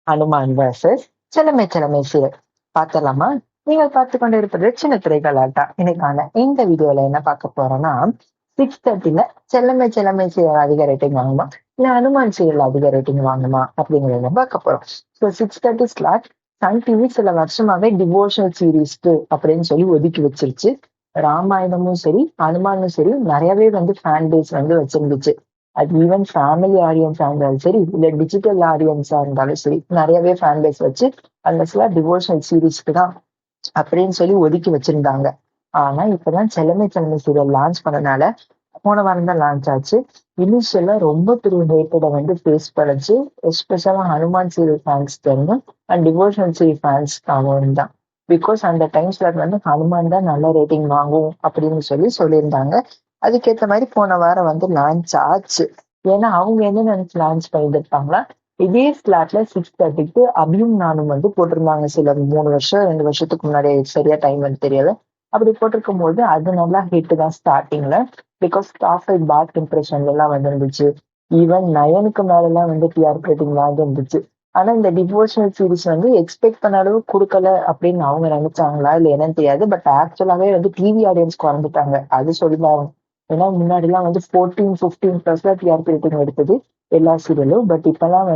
Hanuman versus செல்லமே செல்லமே serial பார்த்தலாமா? நீங்கள் பார்த்து கொண்டு இருப்பது சின்ன திரை கலாட்டா. இன்னைக்கான இந்த வீடியோல என்ன பார்க்க போறோம்னா, 6:30ல செல்லமே செல்லமே சீரியல் அதிக ரேட்டிங் வாங்குமா, இல்ல ஹனுமான் சீரியல் அதிக ரேட்டிங் வாங்குமா அப்படிங்கறத பார்க்க போறோம். ஸோ 6:30 ஸ்லாட் சன் டிவி சில வருஷமாவே டிவோஷனல் சீரீஸ்க்கு அப்படின்னு சொல்லி ஒதுக்கி வச்சிருச்சு. ராமாயணமும் சரி ஹனுமானும் சரி நிறையவே ஃபேன் பேஸ் வச்சிருந்துச்சு. அது ஈவன் ஃபேமிலி ஆடியன்ஸா இருந்தாலும் சரி, இல்ல டிஜிட்டல் ஆடியன்ஸா இருந்தாலும் சரி, நிறையவே ஃபேன் பேஸ் வச்சு அந்த சில டிவோஷனல் சீரீஸ்க்கு தான் அப்படின்னு சொல்லி ஒதுக்கி வச்சிருந்தாங்க. ஆனா இப்பதான் செல்லமே செல்லமே சீரியல் லான்ச் பண்ணனால, போன வாரம் தான் லான்ச் ஆச்சு. இனிஷியலா ரொம்ப பெரிய ஹேட்டட ஃபேஸ் பண்ணிச்சு. எஸ்பெஷலா ஹனுமான் சீரியல் ஃபேன்ஸ்க்கு அண்ட் டிவோஷனல் சீரியல் ஃபேன்ஸ்க்காகவும் தான். பிகாஸ் அந்த டைம் ஸ்லாட் ஹனுமான் தான் நல்ல ரேட்டிங் வாங்கும் அப்படின்னு சொல்லியிருந்தாங்க. அதுக்கேத்த மாதிரி போன வாரம் லான்ச் ஆச்சு. ஏன்னா அவங்க என்ன நினைச்சு லான்ச் பண்ணிருப்பாங்களா, இதே ஸ்லாட்ல 6:30க்கு அபியும் நானும் போட்டிருந்தாங்க. சில 3 வருஷம் 2 வருஷத்துக்கு முன்னாடி, சரியா டைம் தெரியல. அப்படி போட்டிருக்கும் போது அது நல்லா ஹிட் தான் ஸ்டார்டிங்ல. பிகாஸ் டாப் 5 பேட் இம்ப்ரெஷன்ல எல்லாம் இருந்துச்சு. ஈவன் 9க்கு மேல எல்லாம் டிஆர் ரேட்டிங் இருந்துச்சு. ஆனா இந்த டிவோஷனல் சீரிஸ் எக்ஸ்பெக்ட் பண்ண அளவு கொடுக்கல அப்படின்னு அவங்க நினைச்சாங்களா இல்ல என்னன்னு தெரியாது. பட் ஆக்சுவலாவே டிவி ஆடியன்ஸ் குறைஞ்சிட்டாங்க, அது சொல்லிதான். ஏன்னா முன்னாடி எல்லாம் 14-15+ டிஆர்பி ரேட்டிங் எடுத்தது எல்லா சீரியலும். பட் இப்பெல்லாம்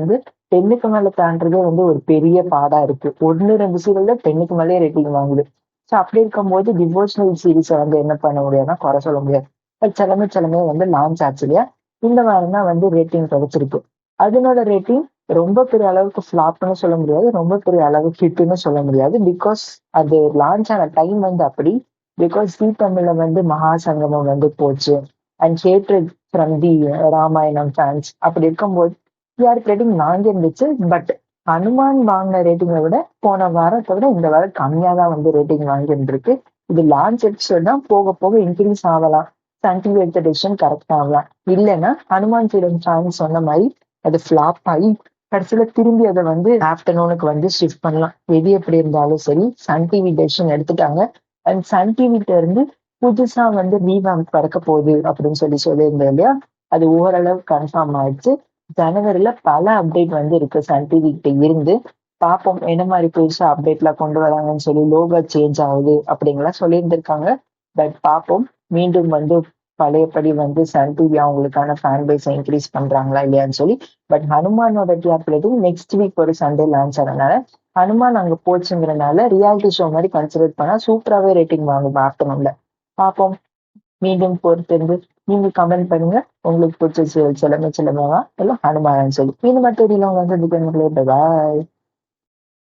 10க்கு மேல தாண்டதே ஒரு பெரிய பாடா இருக்கு. 1-2 சீரியல்ல 10க்கு மேலே ரேட்டிங் வாங்குது. ஸோ அப்படி இருக்கும்போது டிவோஷனல் சீரிஸை என்ன பண்ண முடியாதுன்னா குறை சொல்ல முடியாது. பட் செல்லமே செல்லமே லான்ச் ஆச்சு இல்லையா, இந்த வாரம் தான் ரேட்டிங் கிடைச்சிருக்கு. அதனோட ரேட்டிங் ரொம்ப பெரிய அளவுக்கு ஃபிளாப்னு சொல்ல முடியாது, ரொம்ப பெரிய அளவுக்கு ஹிட்னு சொல்ல முடியாது. பிகாஸ் அது லான்ச் ஆன டைம் அப்படி. பிகாஸ் ஜீ தமிழ்ல மகா சங்கமம் போச்சு. And hatred from the Ramayanam fans. அப்படி இருக்கும்போது டிஆர்பி ரேட்டிங் இருந்துச்சு. பட் ஹனுமான் வாங்கின ரேட்டிங்கை விட போன வாரத்தை விட இந்த வாரம் கம்மியா தான் ரேட்டிங் வாங்கியிருந்திருக்கு. இது லான்ச் எபிசோட் தான், போக போக இன்க்ரீஸ் ஆகலாம். சன் டிவி எடுத்த டெசிஷன் கரெக்ட் ஆகலாம். இல்லைன்னா ஹனுமான் சீரியல் ஃபேன்ஸ் சொன்ன மாதிரி அது ஃபிளாப் ஆகி கடைசியில திரும்பி அதை ஆஃப்டர்நூனுக்கு ஷிஃப்ட் பண்ணலாம். எது எப்படி இருந்தாலும் சரி, சன் டிவி டெசிஷன் எடுத்துட்டாங்க. அண்ட் சன் டிவிட்ட இருந்து புதுசா ரீவாம்ப் பறக்க போகுது அப்படின்னு சொல்லியிருந்தேன் இல்லையா, அது ஓரளவு கன்ஃபார்ம் ஆயிடுச்சு. ஜனவரில பல அப்டேட் இருக்கு சன் டிவி கிட்ட இருந்து. பார்ப்போம் என்ன மாதிரி புதுசா அப்டேட்லாம் கொண்டு வராங்கன்னு சொல்லி. லோகோ சேஞ்ச் ஆகுது அப்படிங்கலாம் சொல்லியிருந்திருக்காங்க. பட் பார்ப்போம். மீண்டும் பழையபடி சன் டிவி அவங்களுக்கான ஃபேன் பேஸை இன்க்ரீஸ் பண்றாங்களா இல்லையான்னு சொல்லி. பட் ஹனுமானோட டிஆர்பி ரேட்டிங் நெக்ஸ்ட் வீக் ஒரு சண்டே லான்ச் ஆனதுனால, ஹனுமான் அங்க போச்சுங்கிறனால ரியாலிட்டி ஷோ மாதிரி கன்சிடர் பண்ணா சூப்பராகவே ரேட்டிங் வாங்கும் ஆஃப்டர்நூன்ல. பார்ப்போம். மீண்டும் பொறுத்திருந்து நீங்க கமெண்ட் பண்ணுங்க. உங்களுக்கு பிடிச்ச செல்லமே செல்லமாவா இல்ல ஹனுமான் சொல்லி. மீண்டும் மற்ற வீடியோல பாய்.